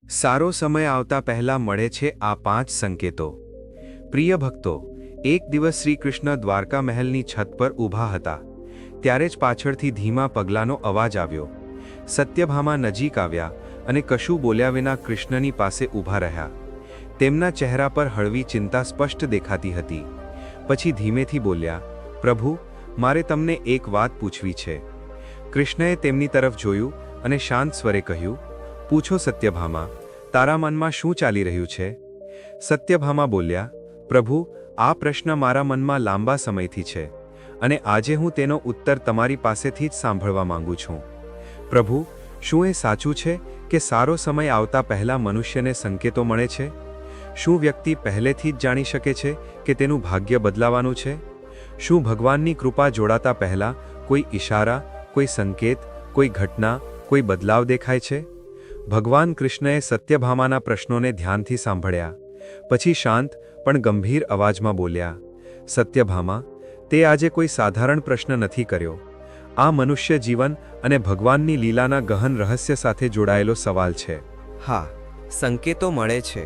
સારો સમય આવતા પહેલા મળે છે આ 5 સંકેતો। પ્રિય ભક્તો, એક દિવસ શ્રી કૃષ્ણ દ્વારકા મહેલની છત પર ઊભા હતા। ત્યારે જ પાછળથી ધીમા પગલાંનો અવાજ આવ્યો। સત્યભામા નજીક આવ્યા અને કશું બોલ્યા વિના કૃષ્ણની પાસે ઊભા રહ્યા। તેમના ચહેરા પર હળવી ચિંતા સ્પષ્ટ દેખાતી હતી। પછી ધીમેથી બોલ્યા, પ્રભુ, મારે તમને એક વાત પૂછવી છે। કૃષ્ણએ તેમની તરફ જોયું અને શાંત સ્વરે કહ્યું, પૂછો સત્યભામા, તારા મનમાં શું ચાલી રહ્યું છે? સત્યભામા બોલ્યા, પ્રભુ, આ પ્રશ્ન મારા મનમાં લાંબા સમયથી છે અને આજે હું તેનો ઉત્તર તમારી પાસેથી જ સાંભળવા માંગુ છું। પ્રભુ, શું એ સાચું છે કે સારો સમય આવતા પહેલા મનુષ્યને સંકેતો મળે છે? શું વ્યક્તિ પહેલેથી જ જાણી શકે છે કે તેનું ભાગ્ય બદલાવાનું છે? શું ભગવાનની કૃપા જોડાતા પહેલા કોઈ ઇશારા, કોઈ સંકેત, કોઈ ઘટના, કોઈ બદલાવ દેખાય છે? ભગવાન કૃષ્ણએ સત્યભામાના પ્રશ્નોને ધ્યાનથી સાંભળ્યા। પછી શાંત પણ ગંભીર અવાજમાં બોલ્યા, સત્યભામા, તે આજે કોઈ સાધારણ પ્રશ્ન નથી કર્યો। આ મનુષ્ય જીવન અને ભગવાનની લીલાના ગહન રહસ્ય સાથે જોડાયેલો સવાલ છે। હા, સંકેતો મળે છે।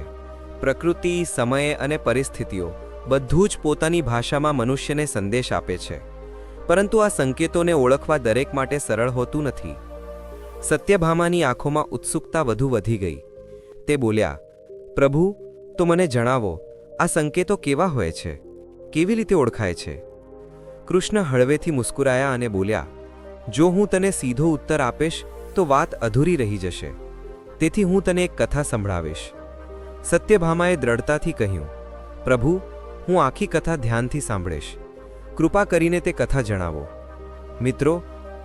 પ્રકૃતિ, સમય અને પરિસ્થિતિઓ બધું જ પોતાની ભાષામાં મનુષ્યને સંદેશ આપે છે, પરંતુ આ સંકેતોને ઓળખવા દરેક માટે સરળ હોતું નથી। સત્યભામાની આંખોમાં ઉત્સુકતા વધુ વધી ગઈ। તે બોલ્યા, પ્રભુ, તો મને જણાવો, આ સંકેતો કેવા હોય છે? કેવી રીતે ઓળખાય છે? કૃષ્ણ હળવેથી મુસ્કુરાયા અને બોલ્યા, જો હું તને સીધો ઉત્તર આપીશ તો વાત અધૂરી રહી જશે, તેથી હું તને એક કથા સંભળાવીશ। સત્યભામાએ દ્રઢતાથી કહ્યું, પ્રભુ, હું આખી કથા ધ્યાનથી સાંભળીશ। કૃપા કરીને તે કથા જણાવો। મિત્રો,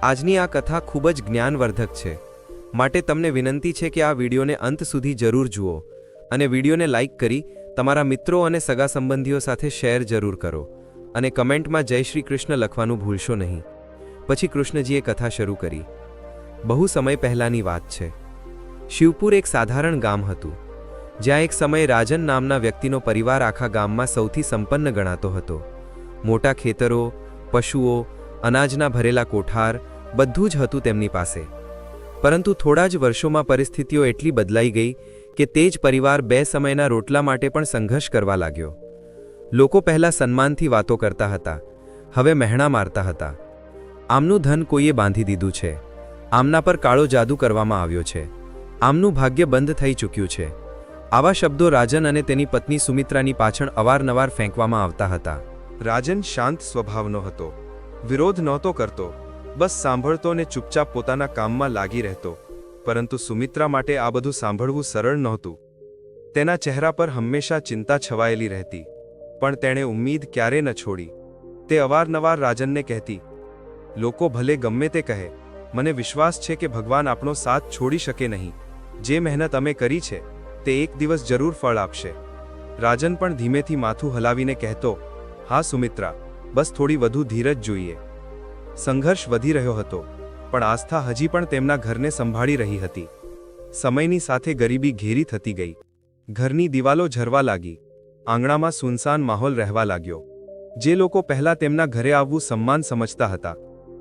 આજની આ કથા ખૂબ જ જ્ઞાનવર્ધક છે, માટે તમને વિનંતી છે કે આ વિડીયોને અંત સુધી જરૂર જુઓ અને વિડીયોને લાઇક કરી તમારા મિત્રો અને સગા સંબંધીઓ સાથે શેર જરૂર કરો અને કમેન્ટમાં જય શ્રી કૃષ્ણ લખવાનું ભૂલશો નહીં। પછી કૃષ્ણજીએ કથા શરૂ કરી। બહુ સમય પહેલાંની વાત છે। શિવપુર એક સાધારણ ગામ હતું, જ્યાં એક સમયે રાજન નામના વ્યક્તિનો પરિવાર આખા ગામમાં સૌથી સંપન્ન ગણાતો હતો। મોટા ખેતરો, પશુઓ, અનાજના ભરેલા કોઠાર બધું જ હતું તેમની પાસે। પરંતુ થોડા જ વર્ષોમાં પરિસ્થિતિઓ એટલી બદલાઈ ગઈ કે તે જ પરિવાર બે સમયના રોટલા માટે પણ સંઘર્ષ કરવા લાગ્યો। લોકો પહેલાં સન્માનથી વાતો કરતા હતા, હવે મહેણા મારતા હતા। આમનું ધન કોઈએ બાંધી દીધું છે, આમના પર કાળો જાદુ કરવામાં આવ્યો છે, આમનું ભાગ્ય બંધ થઈ ચૂક્યું છે। આવા શબ્દો રાજન અને તેની પત્ની સુમિત્રાની પાછળ અવારનવાર ફેંકવામાં આવતા હતા। રાજન શાંત સ્વભાવનો હતો, વિરોધ નહોતો કરતો, બસ સાંભળતો ને ચૂપચાપ પોતાના કામમાં લાગી રહેતો। પરંતુ સુમિત્રા માટે આ બધું સાંભળવું સરળ નહોતું। તેના ચહેરા પર હંમેશા ચિંતા છવાયેલી રહેતી, પણ તેણે ઉમ્મીદ ક્યારે ન છોડી। તે અવારનવાર રાજનને કહેતી, લોકો ભલે ગમે તે કહે, મને વિશ્વાસ છે કે ભગવાન આપણો સાથ છોડી શકે નહીં। જે મહેનત અમે કરી છે તે એક દિવસ જરૂર ફળ આપશે। રાજન પણ ધીમેથી માથું હલાવીને કહેતો, હા સુમિત્રા, બસ થોડી વધુ ધીરજ જોઈએ। સંઘર્ષ વધી રહ્યો હતો, પણ આસ્થા હજી પણ તેમના ઘરને સંભાળી રહી હતી। સમયની સાથે ગરીબી ઘેરી થતી ગઈ, ઘરની દિવાલો ઝરવા લાગી, આંગણામાં સુનસાન માહોલ રહેવા લાગ્યો। જે લોકો પહેલાં તેમના ઘરે આવવું સન્માન સમજતા હતા,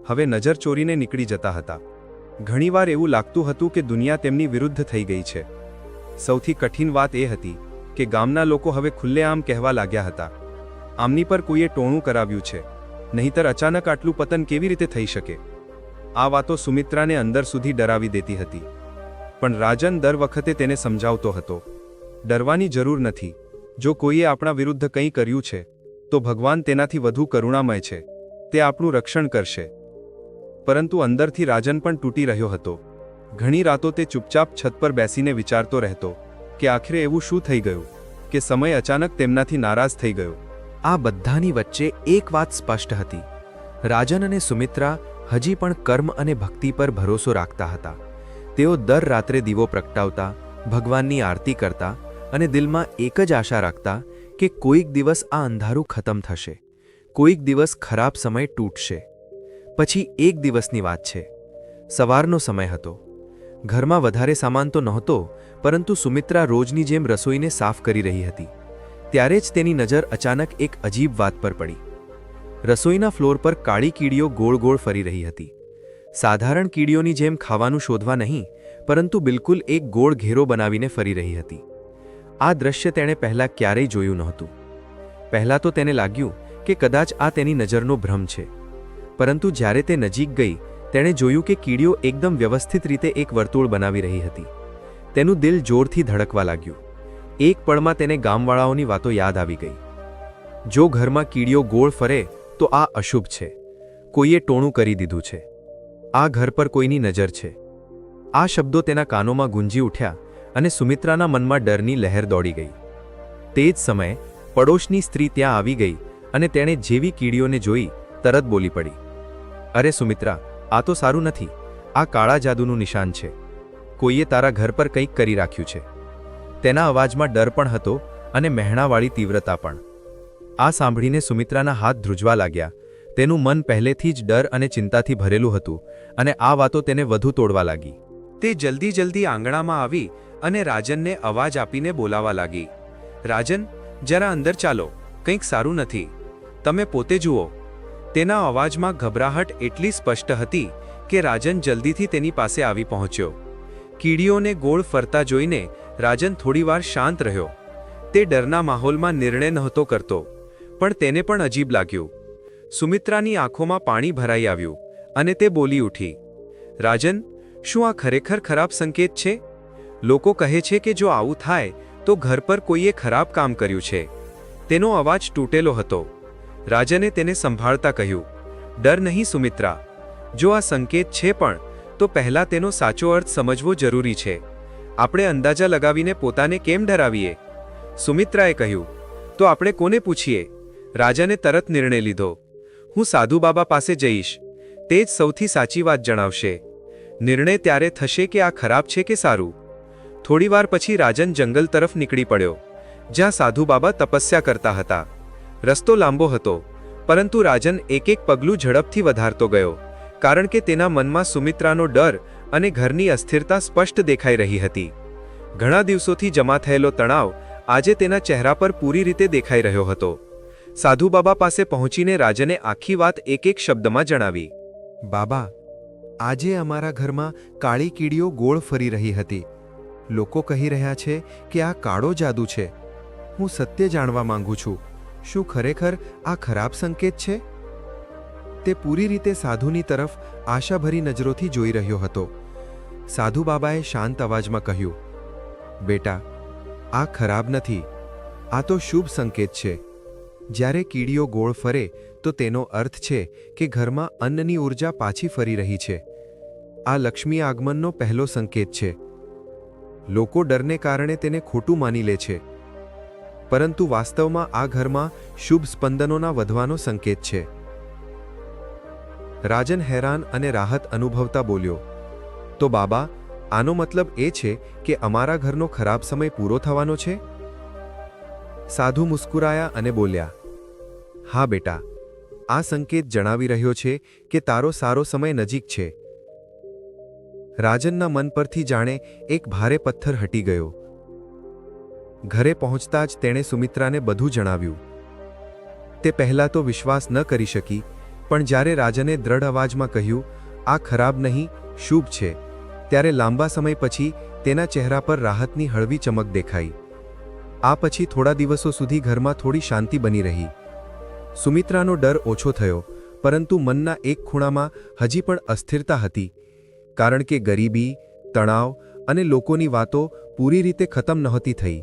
હવે નજર ચોરીને નીકળી જતા હતા। ઘણીવાર એવું લાગતું હતું કે દુનિયા તેમની વિરુદ્ધ થઈ ગઈ છે। સૌથી કઠિન વાત એ હતી કે ગામના લોકો હવે ખુલ્લેઆમ કહેવા લાગ્યા હતા, આમની પર કોઈએ ટોણું કરાવ્યું છે, નહીંતર અચાનક આટલું પતન કેવી રીતે થઈ શકે? આ વાતો સુમિત્રાને અંદર સુધી ડરાવી દેતી હતી, પણ રાજન દર વખતે તેને સમજાવતો હતો, ડરવાની જરૂર નથી। જો કોઈએ આપણા વિરુદ્ધ કંઈ કર્યું છે તો ભગવાન તેનાથી વધુ કરુણામય છે, તે આપણું રક્ષણ કરશે। પરંતુ અંદરથી રાજન પણ તૂટી રહ્યો હતો। ઘણી રાતો તે ચૂપચાપ છત પર બેસીને વિચારતો રહેતો કે આખરે એવું શું થઈ ગયું કે સમય અચાનક તેમનાથી નારાજ થઈ ગયો। આ બધાની વચ્ચે એક વાત સ્પષ્ટ હતી, રાજન અને સુમિત્રા હજી પણ કર્મ અને ભક્તિ પર ભરોસો રાખતા હતા। તેઓ દર રાત્રે દીવો પ્રગટાવતા, ભગવાનની આરતી કરતા અને દિલમાં એક જ આશા રાખતા કે કોઈક દિવસ આ અંધારું ખતમ થશે, કોઈક દિવસ ખરાબ સમય તૂટશે। પછી એક દિવસની વાત છે, સવારનો સમય હતો। ઘરમાં વધારે સામાન તો નહોતો, પરંતુ સુમિત્રા રોજની જેમ રસોઈને સાફ કરી રહી હતી। ત્યારે જ તેની નજર અચાનક એક અજીબ વાત પર પડી। રસોઈના ફ્લોર પર કાળી કીડીઓ ગોળ ગોળ ફરી રહી હતી। સાધારણ કીડીઓની જેમ ખાવાનું શોધવા નહીં, પરંતુ બિલકુલ એક ગોળ ઘેરો બનાવીને ફરી રહી હતી. આ દ્રશ્ય તેણે પહેલાં ક્યારેય જોયું નહોતું. પહેલાં તો તેને લાગ્યું કે કદાચ આ તેની નજરનો ભ્રમ છે, પરંતુ જ્યારે તે નજીક ગઈ તેણે જોયું કે કીડીઓ એકદમ વ્યવસ્થિત રીતે એક વર્તુળ બનાવી રહી હતી. તેનું દિલ જોરથી ધડકવા લાગ્યું. એક પળમાં તેને ગામવાળાઓની વાતો યાદ આવી ગઈ. જો ઘરમાં કીડીઓ ગોળ ફરે તો આ અશુભ છે, કોઈએ ટોણું કરી દીધું છે, આ ઘર પર કોઈની નજર છે. આ શબ્દો તેના કાનોમાં ગુંજી ઉઠ્યા અને સુમિત્રાના મનમાં ડરની લહેર દોડી ગઈ. તે જ સમયે પડોશની સ્ત્રી ત્યાં આવી ગઈ અને તેણે જેવી કીડીઓને જોઈ તરત બોલી પડી, અરે સુમિત્રા, આ તો સારું નથી. આ કાળા જાદુનું નિશાન છે. કોઈએ તારા ઘર પર કંઈક કરી રાખ્યું છે. તેના અવાજમાં ડર પણ હતો અને મહેણાવાળી તીવ્રતા પણ. આ સાંભળીને સુમિત્રાના હાથ ધ્રુજવા લાગ્યા. તેનું મન પહેલેથી જ ડર અને ચિંતાથી ભરેલું હતું અને આ વાતો તેને વધુ તોડવા લાગી. તે જલ્દી આંગણામાં આવી અને રાજનને અવાજ આપીને બોલાવા લાગી, રાજન, જરા અંદર ચાલો, કંઈક સારું નથી, તમે પોતે જુઓ. તેના અવાજમાં ગભરાહટ એટલી સ્પષ્ટ હતી કે રાજન જલ્દીથી તેની પાસે આવી પહોંચ્યો. કીડીઓને ગોળ ફરતા જોઈને રાજન થોડીવાર શાંત રહ્યો. તે ડરના માહોલમાં નિર્ણય નહોતો કરતો, પણ તેને પણ અજીબ લાગ્યું. સુમિત્રાની આંખોમાં પાણી ભરાઈ આવ્યું અને તે બોલી ઉઠી, રાજન, શું આ ખરેખર ખરાબ સંકેત છે? લોકો કહે છે કે જો આવું થાય તો ઘર પર કોઈએ ખરાબ કામ કર્યું છે. તેનો અવાજ તૂટેલો હતો. રાજને તેને સંભાળતા કહ્યું, ડર નહીં સુમિત્રા, જો આ સંકેત છે પણ તો પહેલાં તેનો સાચો અર્થ સમજવો જરૂરી છે. આપણે અંદાજા લગાવીને પોતાને કેમ ડરાવીએ? સુમિત્રાએ કહ્યું, તો આપણે કોને પૂછીએ? રાજાને તરત નિર્ણય લીધો, હું સાધુ બાબા પાસે જઈશ, તે જ સૌથી સાચી વાત જણાવશે. નિર્ણય ત્યારે થશે કે આ ખરાબ છે કે સારું. થોડીવાર પછી રાજન જંગલ તરફ નીકળી પડ્યો, જ્યાં સાધુ બાબા તપસ્યા કરતા હતા. રસ્તો લાંબો હતો, પરંતુ રાજન એક પગલું ઝડપથી વધારતો ગયો, કારણ કે તેના મનમાં સુમિત્રાનો ડર અને ઘરની અસ્થિરતા સ્પષ્ટ દેખાઈ રહી હતી. ઘણા દિવસોથી જમા થયેલો તણાવ આજે તેના ચહેરા પર પૂરી રીતે દેખાઈ રહ્યો હતો. સાધુ બાબા પાસે પહોંચીને રાજને આખી વાત એક શબ્દમાં જણાવી, બાબા, આજે અમારા ઘરમાં કાળી કીડીઓ ગોળ ફરી રહી હતી. લોકો કહી રહ્યા છે કે આ કાળો જાદુ છે. હું સત્ય જાણવા માંગુ છું, શું ખરેખર આ ખરાબ સંકેત છે? તે પૂરી રીતે સાધુની તરફ આશાભરી નજરોથી જોઈ રહ્યો હતો. સાધુ બાબાએ શાંત અવાજમાં કહ્યું, બેટા, આ ખરાબ નથી, આ તો શુભ સંકેત છે. જ્યારે કીડીઓ ગોળ ફરે તો તેનો અર્થ છે કે ઘરમાં અન્નની ઊર્જા પાછી ફરી રહી છે. આ લક્ષ્મી આગમનનો પહેલો સંકેત છે. લોકો ડરને કારણે તેને ખોટું માની લે છે, પરંતુ વાસ્તવમાં આ ઘરમાં શુભ સ્પંદનોના વધવાનો સંકેત છે. રાજન હેરાન અને રાહત અનુભવતા બોલ્યો, તો બાબા, આનો મતલબ એ છે કે અમારા ઘરનો ખરાબ સમય પૂરો થવાનો છે? સાધુ મુસ્કુરાયા અને બોલ્યા, હા બેટા, આ સંકેત જણાવી રહ્યો છે કે તારો સારો સમય નજીક છે. રાજનના મન પરથી જાણે એક ભારે પથ્થર હટી ગયો. ઘરે પહોંચતા જ તેણે સુમિત્રાને બધું જણાવ્યું. તે પહેલાં તો વિશ્વાસ ન કરી શકી, પણ જ્યારે રાજને દ્રઢ અવાજમાં કહ્યું, આ ખરાબ નહીં, શુભ છે, ત્યારે લાંબા સમય પછી તેના ચહેરા પર રાહતની હળવી ચમક દેખાઈ. આ પછી થોડા દિવસો સુધી ઘરમાં થોડી શાંતિ બની રહી. સુમિત્રાનો ડર ઓછો થયો, પરંતુ મનના એક ખૂણામાં હજી પણ અસ્થિરતા હતી, કારણ કે ગરીબી, તણાવ અને લોકોની વાતો પૂરી રીતે ખતમ નહોતી થઈ.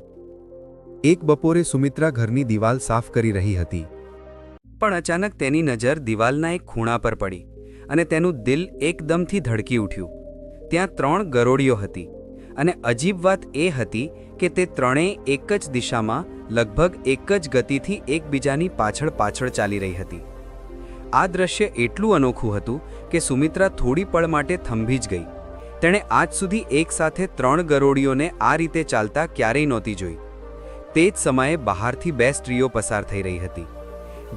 એક બપોરે સુમિત્રા ઘરની દિવાલ સાફ કરી રહી હતી, પણ અચાનક તેની નજર દિવાલના એક ખૂણા પર પડી અને તેનું દિલ એકદમથી ધડકી ઉઠ્યું. ત્યાં 3 ગરોળીઓ હતી અને અજીબ વાત એ હતી કે તે ત્રણેય એક જ દિશામાં લગભગ એક જ ગતિથી એકબીજાની પાછળ ચાલી રહી હતી. આ દ્રશ્ય એટલું અનોખું હતું કે સુમિત્રા થોડી પળ માટે થંભી જ ગઈ. તેણે આજ સુધી એકસાથે 3 ગરોળીઓને આ રીતે ચાલતા ક્યારેય નહોતી જોઈ. તે જ સમયે બહારથી 2 સ્ત્રીઓ પસાર થઈ રહી હતી.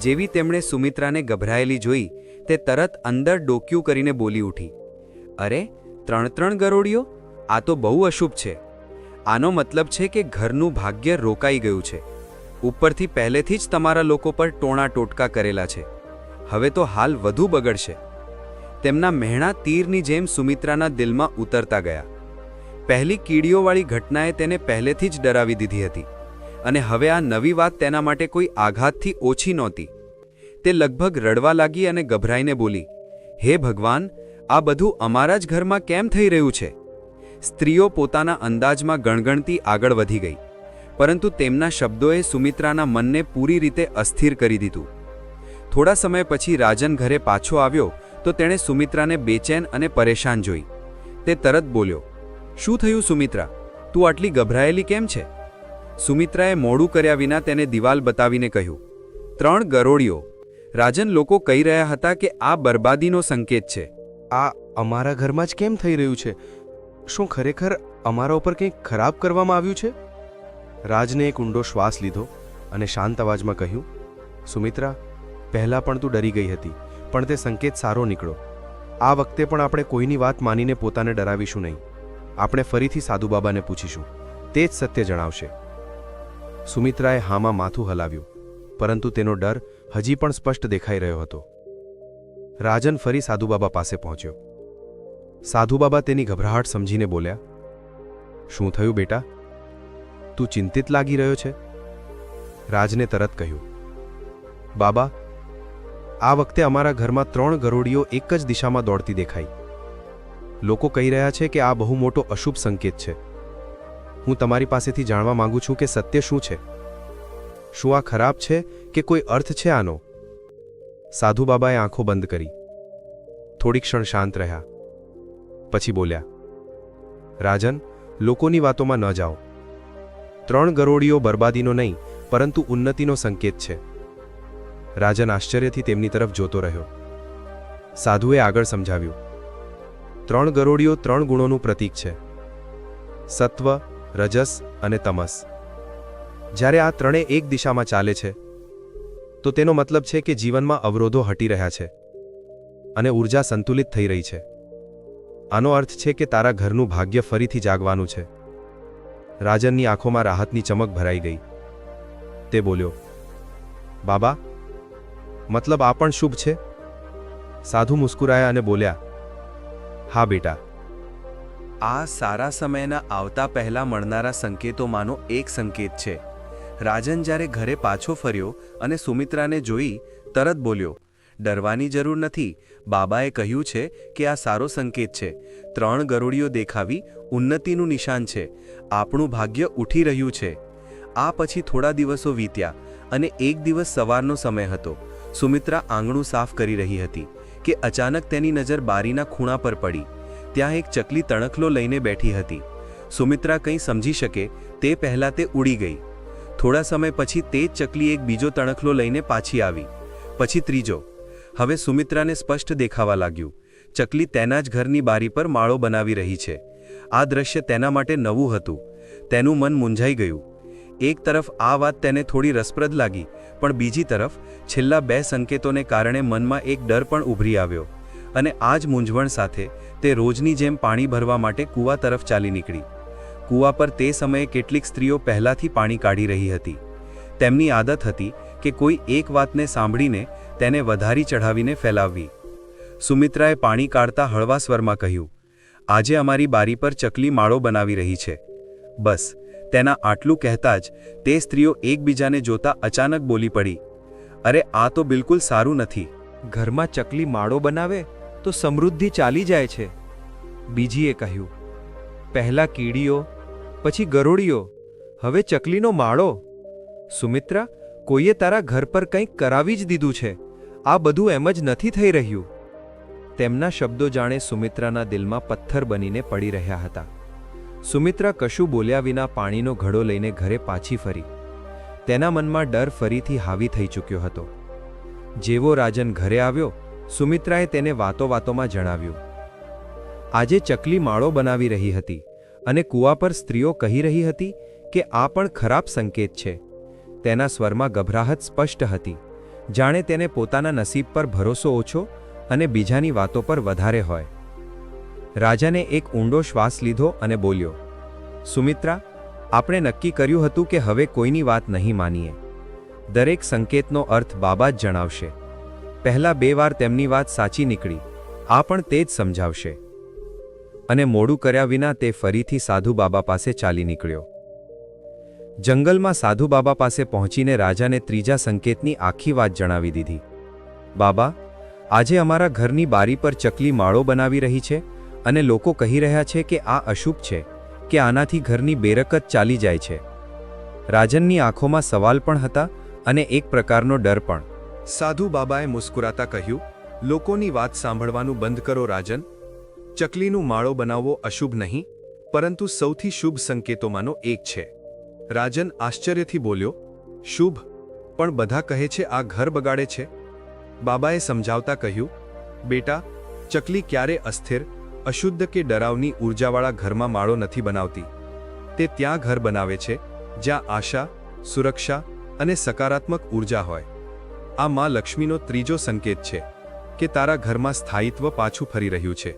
જેવી તેમણે સુમિત્રાને ગભરાયેલી જોઈ, તે તરત અંદર ડોક્યું કરીને બોલી ઉઠી, અરે, 3 ગરોળીઓ? આ તો બહુ અશુભ છે. આનો મતલબ છે કે ઘરનું ભાગ્ય રોકાઈ ગયું છે. ઉપરથી પહેલેથી જ તમારા લોકો પર ટોણા ટોટકા કરેલા છે. હવે તો હાલ વધુ બગડશે. તેમના મહેણા તીરની જેમ સુમિત્રાના દિલમાં ઉતરતા ગયા. પહેલી કીડીઓવાળી ઘટનાએ તેને પહેલેથી જ ડરાવી દીધી હતી અને હવે આ નવી વાત તેના માટે કોઈ આઘાતથી ઓછી નહોતી. તે લગભગ રડવા લાગી અને ગભરાઈને બોલી, હે ભગવાન, આ બધું અમારા જ ઘરમાં કેમ થઈ રહ્યું છે? સ્ત્રીઓ પોતાના અંદાજમાં ગણગણતી આગળ વધી ગઈ, પરંતુ તેમના શબ્દોએ સુમિત્રાના મનને પૂરી રીતે અસ્થિર કરી દીધું. થોડા સમય પછી રાજન ઘરે પાછો આવ્યો તો તેણે સુમિત્રાને બેચેન અને પરેશાન જોઈ. તે તરત બોલ્યો, શું થયું સુમિત્રા? તું આટલી ગભરાયેલી કેમ છે? સુમિત્રાએ મોડું કર્યા વિના તેને દિવાલ બતાવીને કહ્યું, 3 ગરોળીઓ. રાજન, લોકો કહી રહ્યા હતા કે આ બરબાદીનો સંકેત છે. આ અમારા ઘરમાં જ કેમ થઈ રહ્યું છે? શું ખરેખર અમારા ઉપર કંઈક ખરાબ કરવામાં આવ્યું છે? રાજને એક ઊંડો શ્વાસ લીધો અને શાંત અવાજમાં કહ્યું, સુમિત્રા, પહેલાં પણ તું ડરી ગઈ હતી, પણ તે સંકેત સારો નીકળ્યો. આ વખતે પણ આપણે કોઈની વાત માનીને પોતાને ડરાવીશું નહીં. આપણે ફરીથી સાધુબાબાને પૂછીશું, તે જ સત્ય જણાવશે. સુમિત્રાએ હામાં માથું હલાવ્યું, પરંતુ તેનો ડર હજી પણ સ્પષ્ટ દેખાઈ રહ્યો હતો. રાજન ફરી સાધુબાબા પાસે પહોંચ્યો. સાધુબાબા તેની ગભરાહટ સમજીને બોલ્યા, શું થયું બેટા? તું ચિંતિત લાગી રહ્યો છે? રાજને તરત કહ્યું, બાબા, આ વખતે અમારા ઘરમાં 3 ગરોળીઓ એક જ દિશામાં દોડતી દેખાઈ. લોકો કહી રહ્યા છે કે આ બહુ મોટો અશુભ સંકેત છે. હું તમારી પાસેથી જાણવા માંગુ છું કે સત્ય શું છે. શું આ ખરાબ છે કે કોઈ અર્થ છે આનો? સાધુબાબાએ આંખો બંધ કરી. થોડી ક્ષણ શાંત રહ્યા. પછી બોલ્યા, રાજન, લોકોની વાતોમાં ન જાઓ. 3 ગરોળીઓ બરબાદીનો નહીં, પરંતુ ઉન્નતિનો સંકેત છે. રાજન આશ્ચર્યથી તેમની તરફ જોતો રહ્યો. સાધુએ આગળ સમજાવ્યું, 3 ગરોળીઓ 3 ગુણોનું પ્રતીક છે: સત્વ, રજસ અને તમસ. જ્યારે આ ત્રણે એક દિશામાં ચાલે છે તો તેનો મતલબ છે કે જીવનમાં અવરોધો હટી રહ્યા છે અને ઉર્જા સંતુલિત થઈ રહી છે. આનો અર્થ છે કે તારા ઘરનું ભાગ્ય ફરીથી જાગવાનું છે. રાજનની આંખોમાં રાહતની ચમક ભરાઈ ગઈ. તે બોલ્યો, બાબા, મતલબ આ પણ શુભ છે? સાધુ મુસ્કુરાયા અને બોલ્યા, હા બેટા, આ સારા સમયના આવતા પહેલા મળનારા સંકેતોમાંનો એક સંકેત છે. રાજન જ્યારે ઘરે પાછો ફર્યો અને સુમિત્રાને જોઈ, તરત બોલ્યો, ડરવાની જરૂર નથી. બાબાએ કહ્યું છે કે આ સારો સંકેત છે. 3 ગરોળીઓ દેખાવી ઉન્નતિનું નિશાન છે. આપણું ભાગ્ય ઉઠી રહ્યું છે. આ પછી થોડા દિવસો વીત્યા અને એક દિવસ સવારનો સમય હતો. સુમિત્રા આંગણું સાફ કરી રહી હતી કે અચાનક તેની નજર બારીના ખૂણા પર પડી. ત્યાં એક ચકલી તણખલો લઈને બેઠી હતી. સુમિત્રા કંઈ સમજી શકે તે પહેલાં તે ઉડી ગઈ. થોડા સમય પછી તે જ ચકલી એક બીજો તણખલો લઈને પાછી આવી, પછી ત્રીજો. હવે સુમિત્રાને સ્પષ્ટ દેખાવા લાગ્યું. ચકલી તેના જ ઘરની બારી પર માળો બનાવી રહી છે. આ દ્રશ્ય તેના માટે નવું હતું. તેનું મન મૂંઝાઈ ગયું. એક તરફ આ વાત તેને થોડી રસપ્રદ લાગી, પણ બીજી તરફ છેલ્લા 2 સંકેતોને કારણે મનમાં એક ડર પણ ઉભરી આવ્યો. અને આ જ મૂંઝવણ સાથે તે રોજની જેમ પાણી ભરવા માટે કૂવા તરફ ચાલી નીકળી. કૂવા પર તે સમયે કેટલીક સ્ત્રીઓ પહેલાથી પાણી કાઢી રહી હતી. તેમની આદત હતી કે કોઈ એક વાતને સાંભળીને તેને વધારી ચઢાવીને ફેલાવવી. સુમિત્રાએ પાણી કાઢતા હળવા સ્વરમાં કહ્યું, આજે અમારી બારી પર ચકલી માળો બનાવી રહી છે. બસ, તેના આટલું કહેતા જ તે સ્ત્રીઓ એકબીજાને જોતા અચાનક બોલી પડી, અરે આ તો બિલકુલ સારું નથી. ઘરમાં ચકલી માળો બનાવે તો સમૃદ્ધિ ચાલી જાય છે. બીજીએ કહ્યું, પહેલા કીડીઓ, પછી ગરોળીઓ, હવે ચકલીનો માળો. સુમિત્રા, કોઈએ તારા ઘર પર કંઈક કરાવી જ દીધું છે. આ બધું એમ જ નથી થઈ રહ્યું. તેમના શબ્દો જાણે સુમિત્રાના દિલમાં પથ્થર બનીને પડી રહ્યા હતા. સુમિત્રા કશું બોલ્યા વિના પાણીનો ઘડો લઈને ઘરે પાછી ફરી. તેના મનમાં ડર ફરીથી હાવી થઈ ચૂક્યો હતો. જેવો રાજન ઘરે આવ્યો, સુમિત્રાએ તેને વાતોમાં જણાવ્યું. આજે ચકલી માળો બનાવી રહી હતી અને કૂવા પર સ્ત્રીઓ કહી રહી હતી કે આ પણ ખરાબ સંકેત છે. તેના સ્વરમાં ગભરાહટ સ્પષ્ટ હતી, જાણે તેને પોતાના નસીબ પર ભરોસો ઓછો અને બીજાની વાતો પર વધારે હોય. રાજાને એક ઊંડો શ્વાસ લીધો અને બોલ્યો, સુમિત્રા, આપણે નક્કી કર્યું હતું કે હવે કોઈની વાત નહીં માનીએ. દરેક સંકેતનો અર્થ બાબા જ જણાવશે. પહેલા 2 વાર તેમની વાત સાચી નીકળી, આ પણ તે જ સમજાવશે. અને મોડું કર્યા વિના તે ફરીથી સાધુ બાબા પાસે ચાલી નીકળ્યો. જંગલમાં સાધુ બાબા પાસે પહોંચીને રાજાને ત્રીજા સંકેતની આખી વાત જણાવી દીધી. બાબા, આજે અમારા ઘરની બારી પર ચકલી માળો બનાવી રહી છે અને લોકો કહી રહ્યા છે કે આ અશુભ છે, કે આનાથી ઘરની બેરકત ચાલી જાય છે. રાજનની આંખોમાં સવાલ પણ હતા અને એક પ્રકારનો ડર પણ. સાધુ બાબાએ મુસ્કુરાતા કહ્યું, લોકોની વાત સાંભળવાનું બંધ કરો રાજન. ચકલીનું માળો બનાવવો અશુભ નહીં, પરંતુ સૌથી શુભ સંકેતોમાંનો એક છે. રાજન આશ્ચર્યથી બોલ્યો, શુભ? પણ બધા કહે છે આ ઘર બગાડે છે. બાબાએ સમજાવતા કહ્યું, બેટા, ચકલી ક્યારે અસ્થિર, અશુદ્ધ કે ડરાવની ઊર્જાવાળા ઘરમાં માળો નથી બનાવતી. તે ત્યાં ઘર બનાવે છે જ્યાં આશા, સુરક્ષા અને સકારાત્મક ઊર્જા હોય. આ માં લક્ષ્મીનો ત્રીજો સંકેત છે કે તારા ઘરમાં સ્થાયિત્વ પાછું ફરી રહ્યું છે.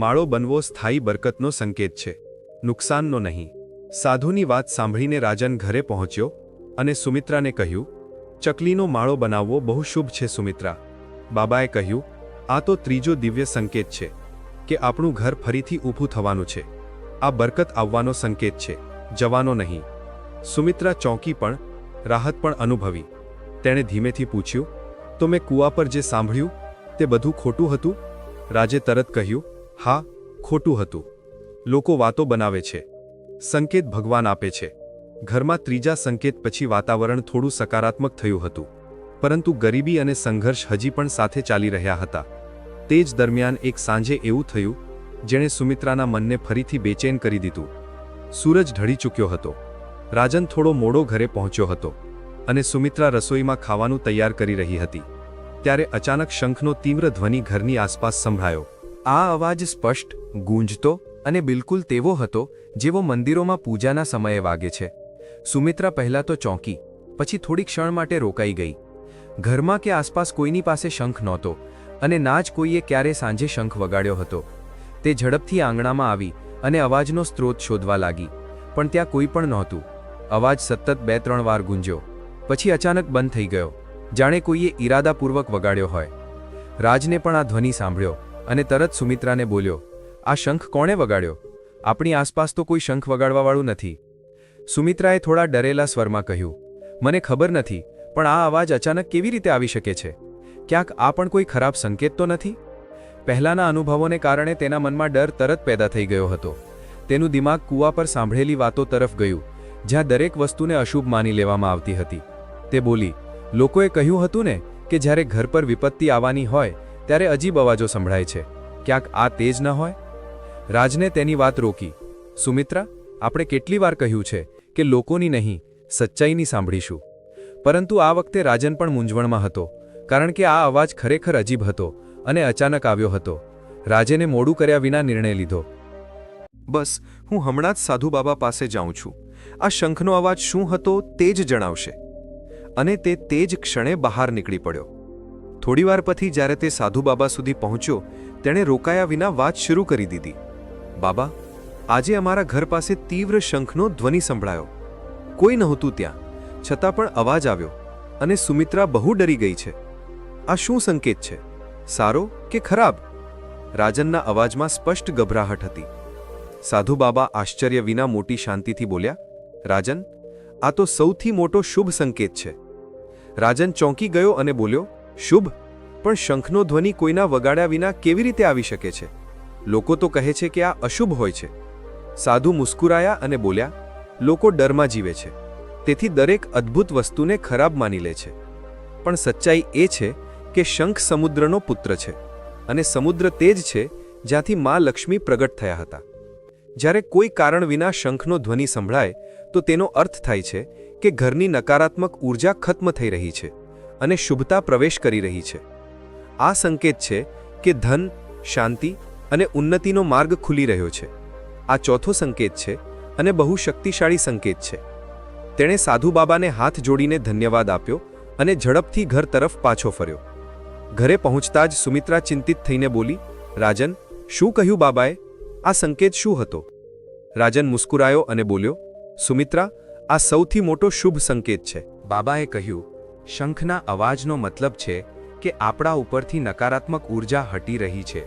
માળો બનવો સ્થાયી બરકતનો સંકેત છે, નુકસાનનો નહીં. સાધુની વાત સાંભળીને રાજન ઘરે પહોંચ્યો અને સુમિત્રાને કહ્યું, ચકલીનો માળો બનાવવો બહુ શુભ છે સુમિત્રા. બાબાએ કહ્યું, આ તો ત્રીજો દિવ્ય સંકેત છે કે આપણું ઘર ફરીથી ઊભું થવાનું છે. આ બરકત આવવાનો સંકેત છે, જવાનો નહીં. સુમિત્રા ચોંકી પણ રાહત પણ અનુભવી. તેણે ધીમેથી પૂછ્યું, તો મેં કૂવા પર જે સાંભળ્યું તે બધું ખોટું હતું? રાજે તરત કહ્યું, હા, ખોટું હતું. લોકો વાતો બનાવે છે, સંકેત ભગવાન આપે છે. ઘરમાં ત્રીજા સંકેત પછી વાતાવરણ થોડું સકારાત્મક થયું હતું, પરંતુ ગરીબી અને સંઘર્ષ હજી પણ સાથે ચાલી રહ્યા હતા. તે જ દરમિયાન એક સાંજે એવું થયું જેણે સુમિત્રાના મનને ફરીથી બેચેન કરી દીધું. સૂરજ ઢળી ચૂક્યો હતો. રાજન થોડો મોડો ઘરે પહોંચ્યો હતો અને સુમિત્રા રસોઈમાં ખાવાનું તૈયાર કરી રહી હતી. ત્યારે અચાનક શંખનો તીવ્ર ધ્વનિ ઘરની આસપાસ સંભળાયો. આ અવાજ સ્પષ્ટ, ગૂંજતો અને બિલકુલ તેવો હતો જેવો મંદિરોમાં પૂજાના સમયે વાગે છે. સુમિત્રા પહેલાં તો ચોંકી, પછી થોડી ક્ષણ માટે રોકાઈ ગઈ. ઘરમાં કે આસપાસ કોઈની પાસે શંખ નહોતો અને ના જ કોઈએ ક્યારે સાંજે શંખ વગાડ્યો હતો. તે ઝડપથી આંગણામાં આવી અને અવાજનો સ્ત્રોત શોધવા લાગી, પણ ત્યાં કોઈ પણ નહોતું. અવાજ સતત 2-3 વાર ગુંજ્યો, પછી અચાનક બંધ થઈ ગયો, જાણે કોઈએ ઈરાદાપૂર્વક વગાડ્યો હોય. રાજને પણ આ ધ્વનિ સાંભળ્યો અને તરત સુમિત્રાને બોલ્યો, આ શંખ કોણે વગાડ્યો? આપણી આસપાસ તો કોઈ શંખ વગાડવાવાળું નથી. સુમિત્રાએ થોડા ડરેલા સ્વરમાં કહ્યું, મને ખબર નથી, પણ આ અવાજ અચાનક કેવી રીતે આવી શકે છે? ક્યાંક આ પણ કોઈ ખરાબ સંકેત તો નથી? પહેલાંના અનુભવોને કારણે તેના મનમાં ડર તરત પેદા થઈ ગયો હતો. તેનું દિમાગ કૂવા પર સાંભળેલી વાતો તરફ ગયું, જ્યાં દરેક વસ્તુને અશુભ માની લેવામાં આવતી હતી. તે બોલી, લોકોએ કહ્યું હતું ને કે જ્યારે ઘર પર વિપત્તિ આવવાની હોય ત્યારે અજીબ અવાજો સંભળાય છે. ક્યાંક આ તે જ ન હોય? રાજને તેની વાત રોકી. સુમિત્રા, આપણે કેટલી વાર કહ્યું છે કે લોકોની નહીં, સચ્ચાઈની સાંભળીશું. પરંતુ આ વખતે રાજન પણ મૂંઝવણમાં હતો, કારણ કે આ અવાજ ખરેખર અજીબ હતો અને અચાનક આવ્યો હતો. રાજને મોડું કર્યા વિના નિર્ણય લીધો. બસ, હું હમણાં જ સાધુ બાબા પાસે જાઉં છું. આ શંખનો અવાજ શું હતો તે જ જણાવશે. અને તે જ ક્ષણે બહાર નીકળી પડ્યો. થોડીવાર પછી જ્યારે તે સાધુ બાબા સુધી પહોંચ્યો, તેણે રોકાયા વિના વાત શરૂ કરી દીધી. બાબા, આજે અમારા ઘર પાસે તીવ્ર શંખનો ધ્વનિ સંભળાયો. કોઈ નહોતું ત્યાં, છતાં પણ અવાજ આવ્યો અને સુમિત્રા બહુ ડરી ગઈ છે. આ શું સંકેત છે, સારો કે ખરાબ? રાજનના અવાજમાં સ્પષ્ટ ગભરાહટ હતી. સાધુ બાબા આશ્ચર્ય વિના મોટી શાંતિથી બોલ્યા, રાજન, આ તો સૌથી મોટો શુભ સંકેત છે. રાજન ચોંકી ગયો અને બોલ્યો, શુભ? પણ શંખનો ધ્વનિ કોઈના વગાડ્યા વિના કેવી રીતે આવી શકે છે? લોકો તો કહે છે કે આ અશુભ હોય છે. સાધુ મુસ્કુરાયા અને બોલ્યા, લોકો ડરમાં જીવે છે, તેથી દરેક અદ્ભુત વસ્તુને ખરાબ માની લે છે. પણ સચ્ચાઈ એ છે કે શંખ સમુદ્રનો પુત્ર છે અને સમુદ્ર તે જ છે જ્યાંથી માં લક્ષ્મી પ્રગટ થયા હતા. જ્યારે કોઈ કારણ વિના શંખનો ધ્વનિ સંભળાય તો તેનો અર્થ થાય છે કે ઘરની નકારાત્મક ઊર્જા ખત્મ થઈ રહી છે અને શુભતા પ્રવેશ કરી રહી છે. આ સંકેત છે કે ધન, શાંતિ અને ઉન્નતિનો માર્ગ ખુલી રહ્યો છે. આ ચોથો સંકેત છે અને બહુ શક્તિશાળી સંકેત છે. તેણે સાધુ બાબાને હાથ જોડીને ધન્યવાદ આપ્યો અને ઝડપથી ઘર તરફ પાછો ફર્યો. ઘરે પહોંચતા જ સુમિત્રા ચિંતિત થઈને બોલી, રાજન, શું કહ્યું બાબાએ? આ સંકેત શું હતો? રાજન મુસ્કુરાયો અને બોલ્યો, સુમિત્રા, આ સૌથી મોટો શુભ સંકેત છે. બાબાએ કહ્યું, શંખના અવાજનો મતલબ છે કે આપણા ઉપરથી નકારાત્મક ઊર્જા હટી રહી છે.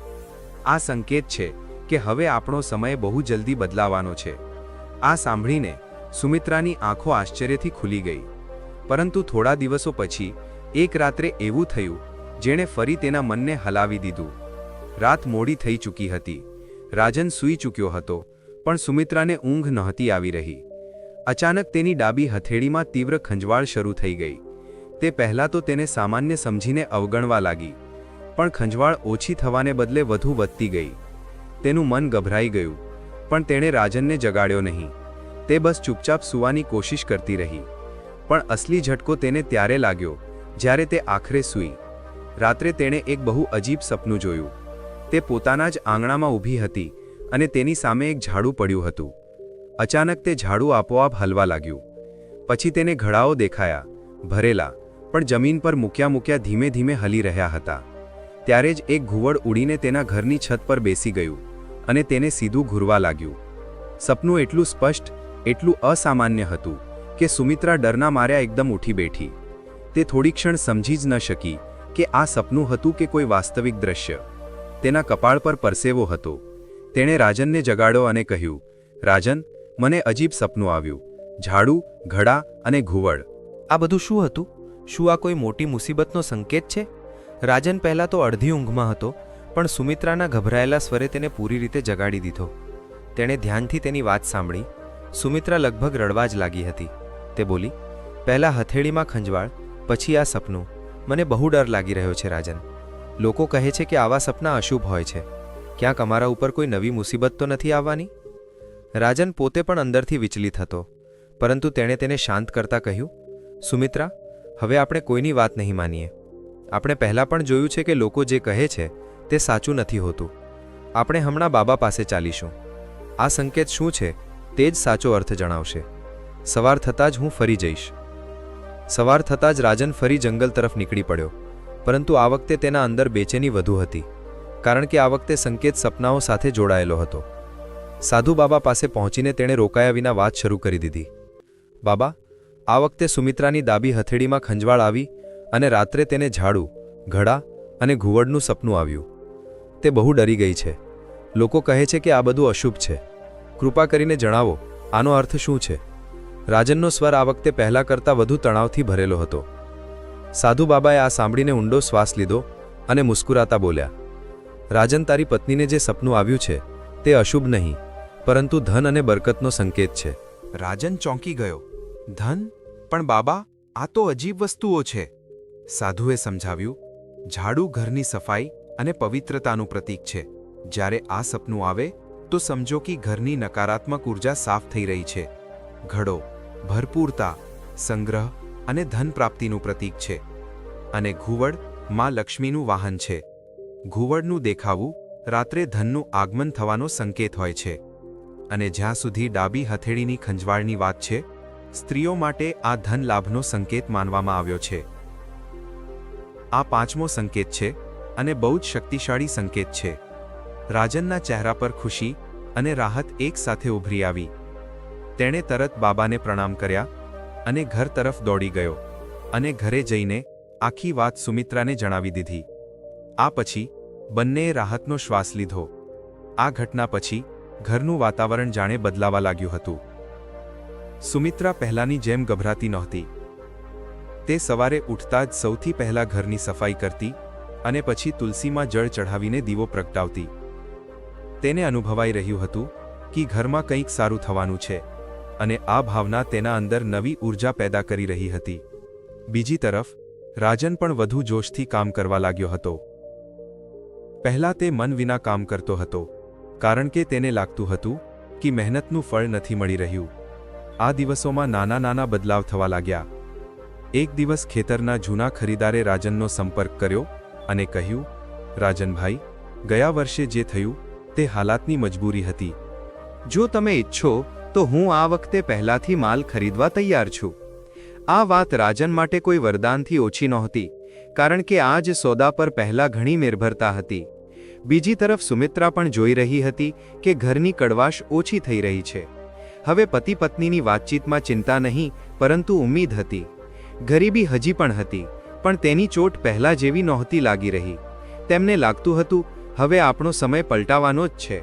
આ સંકેત છે કે હવે આપણો સમય બહુ જલ્દી બદલાવાનો છે. આ સાંભળીને સુમિત્રાની આંખો આશ્ચર્યથી ખુલી ગઈ. પરંતુ થોડા દિવસો પછી એક રાત્રે એવું થયું જેણે ફરી તેના મનને હલાવી દીધું. રાત મોડી થઈ ચૂકી હતી. રાજન સૂઈ ચૂક્યો હતો, પણ સુમિત્રાને ઊંઘ નહોતી આવી રહી. અચાનક તેની ડાબી હથેળીમાં તીવ્ર ખંજવાળ શરૂ થઈ ગઈ. તે પહેલાં તો તેને સામાન્ય સમજીને અવગણવા લાગી, પણ ખંજવાળ ઓછી થવાને બદલે વધુ વધતી ગઈ. તેનું મન ગભરાઈ ગયું, પણ તેણે રાજનને જગાડ્યો નહીં. તે બસ ચૂપચાપ સૂવાની કોશિશ કરતી રહી. પણ અસલી ઝટકો તેને ત્યારે લાગ્યો જ્યારે તે આખરે સૂઈ. રાત્રે તેણે એક બહુ અજીબ સપનું જોયું. તે પોતાના જ આંગણામાં ઊભી હતી અને તેની સામે એક ઝાડુ પડ્યું હતું. અચાનક તે ઝાડુ આપોઆપ હલવા લાગ્યું. પછી તેને ઘડાઓ દેખાયા, ભરેલા, પણ જમીન પર મૂક્યા ધીમે ધીમે હલી રહ્યા હતા. ત્યારે જ એક ઘુવડ ઉડીને તેના ઘરની છત પર બેસી ગયું અને તેને સીધું ઘૂરવા લાગ્યું. સપનું એટલું સ્પષ્ટ, એટલું અસામાન્ય હતું કે સુમિત્રા ડરના માર્યા એકદમ ઊઠી બેઠી. તે થોડી ક્ષણ સમજી જ ન શકી કે આ સપનું હતું કે કોઈ વાસ્તવિક દ્રશ્ય. તેના કપાળ પર પરસેવો હતો. તેણે રાજનને જગાડ્યો અને કહ્યું, રાજન, મને અજીબ સપનું આવ્યું. ઝાડુ, ઘડા અને ઘુવડ. આ બધું શું હતું? શું આ કોઈ મોટી મુસીબતનો સંકેત છે? રાજન પહેલાં તો અડધી ઊંઘમાં હતો, પણ સુમિત્રાના ગભરાયેલા સ્વરે તેને પૂરી રીતે જગાડી દીધો. તેણે ધ્યાનથી તેની વાત સાંભળી. સુમિત્રા લગભગ રડવા જ લાગી હતી. તે બોલી, પહેલાં હથેળીમાં ખંજવાળ, પછી આ સપનું. મને બહુ ડર લાગી રહ્યો છે રાજન. લોકો કહે છે કે આવા સપના અશુભ હોય છે. ક્યાંક અમારા ઉપર કોઈ નવી મુસીબત તો નથી આવવાની? રાજન પોતે પણ અંદરથી વિચલિત હતો, પરંતુ તેણે તેને શાંત કરતા કહ્યું, સુમિત્રા, હવે આપણે કોઈની વાત નહીં માનીએ. આપણે પહેલાં પણ જોયું છે કે લોકો જે કહે છે તે સાચું નથી હોતું. આપણે હમણાં બાબા પાસે ચાલીશું. આ સંકેત શું છે તે જ સાચો અર્થ જણાવશે. સવાર થતાં જ હું ફરી જઈશ. સવાર થતાં જ રાજન ફરી જંગલ તરફ નીકળી પડ્યો, પરંતુ આ વખતે તેના અંદર બેચેની વધુ હતી, કારણ કે આ વખતે સંકેત સપનાઓ સાથે જોડાયેલો હતો. સાધુ બાબા પાસે પહોંચીને તેણે રોકાયા વિના વાત શરૂ કરી દીધી. બાબા, આ વખતે સુમિત્રાની ડાબી હથેળીમાં ખંજવાળ આવી અને રાત્રે તેને ઝાડુ, ઘડા અને ઘુવડનું સપનું આવ્યું. તે બહુ ડરી ગઈ છે. લોકો કહે છે કે આ બધું અશુભ છે. કૃપા કરીને જણાવો, આનો અર્થ શું છે? રાજનનો સ્વર આ વખતે પહેલાં કરતાં વધુ તણાવથી ભરેલો હતો. સાધુ બાબાએ આ સાંભળીને ઊંડો શ્વાસ લીધો અને મુસ્કુરાતા બોલ્યા, રાજન, તારી પત્નીને જે સપનું આવ્યું છે તે અશુભ નહીં, પરંતુ ધન અને બરકતનો સંકેત છે. રાજન ચોંકી ગયો. ધન? પણ બાબા, આ તો અજીબ વસ્તુઓ છે. સાધુએ સમજાવ્યું, ઝાડુ ઘરની સફાઈ અને પવિત્રતાનું પ્રતીક છે. જ્યારે આ સપનું આવે તો સમજો કે ઘરની નકારાત્મક ઉર્જા સાફ થઈ રહી છે. ઘડો ભરપૂરતા, સંગ્રહ અને ધન પ્રાપ્તિનું પ્રતીક છે. અને ઘુવડ માં લક્ષ્મીનું વાહન છે. ઘુવડનું દેખાવું રાત્રે ધનનું આગમન થવાનો સંકેત હોય છે. અને જ્યાં સુધી ડાબી હથેળીની ખંજવાળની વાત છે, સ્ત્રીઓ માટે આ ધન લાભનો સંકેત માનવામાં આવ્યો છે. આ પાંચમો સંકેત છે અને બહુ જ શક્તિશાળી સંકેત છે. રાજનના ચહેરા પર ખુશી અને રાહત એક સાથે ઉભરી આવી. તેણે તરત બાબાને પ્રણામ કર્યા અને ઘર તરફ દોડી ગયો અને ઘરે જઈને આખી વાત સુમિત્રાને જણાવી દીધી. આ પછી બંનેએ રાહતનો શ્વાસ લીધો. આ ઘટના પછી ઘરનું વાતાવરણ જાણે બદલાવા લાગ્યું હતું. સુમિત્રા પહેલાંની જેમ ગભરાતી નહોતી. તે સવારે ઉઠતા જ સૌથી પહેલાં ઘરની સફાઈ કરતી અને પછી તુલસીમાં જળ ચઢાવીને દીવો પ્રગટાવતી. તેને અનુભવાઈ રહ્યું હતું કે ઘરમાં કંઈક સારું થવાનું છે, અને આ ભાવના તેના અંદર નવી ઊર્જા પેદા કરી રહી હતી. બીજી તરફ રાજન પણ વધુ જોશથી કામ કરવા લાગ્યો હતો. પહેલાં તે મન વિના કામ કરતો હતો, કારણ કે તેને લાગતું હતું કે મહેનતનું ફળ નથી મળી રહ્યું. આ દિવસોમાં નાના નાના બદલાવ થવા લાગ્યા. એક દિવસ ખેતરના જૂના ખરીદારે રાજનનો સંપર્ક કર્યો અને કહ્યું, રાજનભાઈ, ગયા વર્ષે જે થયું તે હાલાતની મજબૂરી હતી. જો તમે ઈચ્છો તો હું આ વખતે પહેલાથી માલ ખરીદવા તૈયાર છું. આ વાત રાજન માટે કોઈ વરદાનથી ઓછી નહોતી, કારણ કે આ જ સોદા પર પહેલાં ઘણી નિર્ભરતા હતી. બીજી તરફ સુમિત્રા પણ જોઈ રહી હતી કે ઘરની કડવાશ ઓછી થઈ રહી છે. હવે પતિ પત્નીની વાતચીતમાં ચિંતા નહીં, પરંતુ ઉમ્મીદ હતી. ગરીબી હજી પણ હતી, પણ તેની ચોટ પહેલાં જેવી નહોતી લાગી રહી. તેમને લાગતું હતું હવે આપણો સમય પલટાવાનો જ છે.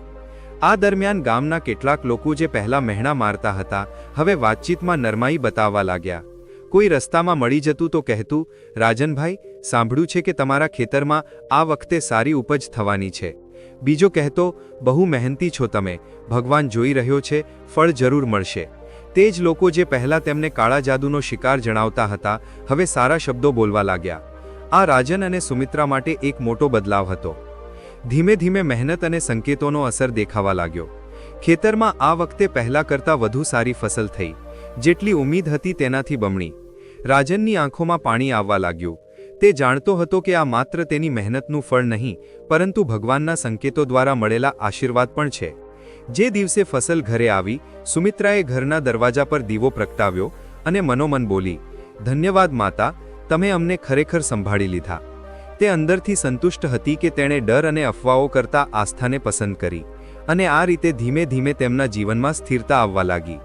આ દરમિયાન ગામના કેટલાક લોકો જે પહેલા મહેણા મારતા હતા હવે વાતચીતમાં નરમાઈ બતાવવા લાગ્યા. કોઈ રસ્તામાં મળી જતું તો કહેતું, રાજનભાઈ, સાંભળ્યું છે કે તમારા ખેતરમાં આ વખતે સારી ઉપજ થવાની છે. બીજો કહેતો, બહુ મહેનતી છો તમે, ભગવાન જોઈ રહ્યો છે, ફળ જરૂર મળશે. તે જ લોકો જે પહેલાં તેમને કાળા જાદુનો શિકાર જણાવતા હતા હવે સારા શબ્દો બોલવા લાગ્યા. આ રાજન અને સુમિત્રા માટે એક મોટો બદલાવ હતો. ધીમે ધીમે મહેનત અને સંકેતોનો અસર દેખાવા લાગ્યો. ખેતરમાં આ વખતે પહેલા કરતાં વધુ સારી ફસલ થઈ. જેટલી ઉમ્મીદ હતી તેનાથી બમણી. રાજનની આંખોમાં પાણી આવવા લાગ્યું. તે જાણતો હતો કે આ માત્ર તેની મહેનતનું ફળ નહીં પરંતુ ભગવાનના સંકેતો દ્વારા મળેલા આશીર્વાદ પણ છે. જે દિવસે ફસલ ઘરે આવી, સુમિત્રાએ ઘરના દરવાજા પર દીવો પ્રગટાવ્યો અને મનોમન બોલી, ધન્યવાદ માતા, તમે અમને ખરેખર સંભાળી લીધા. તે અંદરથી સંતુષ્ટ હતી કે તેણે ડર અને અફવાઓ કરતાં આસ્થાને પસંદ કરી અને આ રીતે ધીમે ધીમે તેમના જીવનમાં સ્થિરતા આવવા લાગી.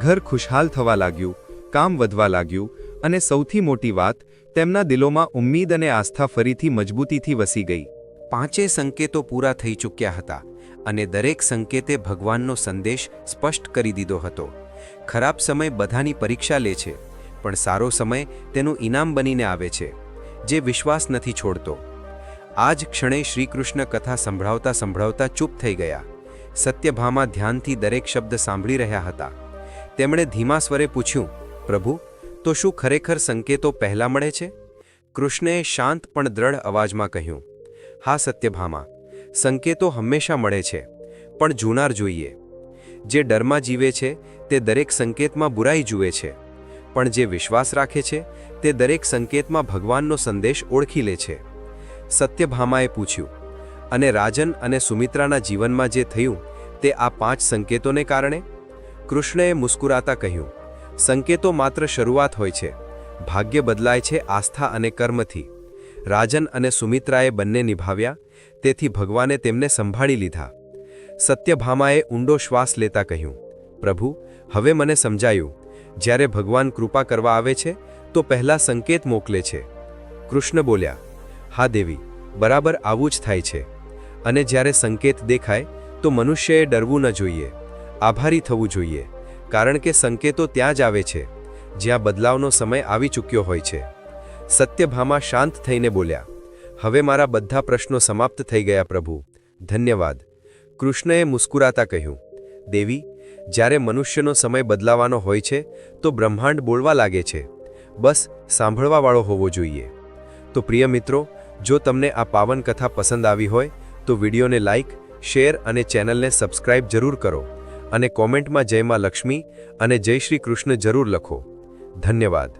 ઘર ખુશહાલ થવા લાગ્યું, કામ વધવા લાગ્યું અને સૌથી મોટી વાત, તેમના દિલોમાં ઉમ્મીદ અને આસ્થા ફરીથી મજબૂતીથી વસી ગઈ. 5 સંકેતો પૂરા થઈ ચૂક્યા હતા અને દરેક સંકેતે ભગવાનનો સંદેશ સ્પષ્ટ કરી દીધો હતો. ખરાબ સમય બધાની પરીક્ષા લે છે, પણ સારો સમય તેનું ઇનામ બનીને આવે છે, જે વિશ્વાસ નથી છોડતો. આ જ ક્ષણે શ્રીકૃષ્ણ કથા સંભળાવતા સંભળાવતા ચૂપ થઈ ગયા. સત્યભામા ધ્યાનથી દરેક શબ્દ સાંભળી રહ્યા હતા. તેમણે ધીમા સ્વરે પૂછ્યું, પ્રભુ, તો શું ખરેખર સંકેતો પહેલા મળે છે? કૃષ્ણએ શાંત પણ દ્રઢ અવાજમાં કહ્યું, હા સત્યભામા, સંકેતો હંમેશા મળે છે, પણ જુનાર જોઈએ. જે ડરમાં જીવે છે તે દરેક સંકેતમાં બુરાઈ જુએ છે, પણ જે વિશ્વાસ રાખે છે તે દરેક સંકેતમાં ભગવાનનો સંદેશ ઓળખી લે છે. સત્યભામાએ પૂછ્યું, અને રાજન અને સુમિત્રાના જીવનમાં જે થયું તે આ 5 સંકેતોને કારણે? કૃષ્ણએ મુસ્કુરાતા કહ્યું, સંકેતો માત્ર શરૂઆત હોય છે, ભાગ્ય બદલાય છે આસ્થા અને કર્મથી. રાજન અને સુમિત્રાએ બંને નિભાવ્યા, તેથી ભગવાને તેમને સંભાળી લીધા. સત્યભામાએ ઊંડો શ્વાસ લેતા કહ્યું, પ્રભુ, હવે મને સમજાયું, જ્યારે ભગવાન કૃપા કરવા આવે છે તો પહેલા સંકેત મોકલે છે. કૃષ્ણ બોલ્યા, હા દેવી, બરાબર આવું જ થાય છે. અને જ્યારે સંકેત દેખાય તો મનુષ્યએ ડરવું ન જોઈએ, આભારી થવું જોઈએ, કારણ કે સંકેતો ત્યાં જ આવે છે જ્યાં બદલાવનો સમય આવી ચૂક્યો હોય છે. સત્યભામા શાંત થઈને બોલ્યા, હવે મારા બધા પ્રશ્નો સમાપ્ત થઈ ગયા પ્રભુ, ધન્યવાદ. કૃષ્ણએ મુસ્કુરાતા કહ્યું, દેવી, જ્યારે મનુષ્યનો સમય બદલાવાનો હોય છે તો બ્રહ્માંડ બોલવા લાગે છે, બસ સાંભળવાવાળો હોવો જોઈએ. તો પ્રિય મિત્રો, જો તમને આ પાવન કથા પસંદ આવી હોય તો વિડીયોને લાઇક, શેર અને ચેનલને સબસ્ક્રાઇબ જરૂર કરો અને કોમેન્ટમાં જય માં લક્ષ્મી અને જય શ્રી કૃષ્ણ જરૂર લખો. ધન્યવાદ.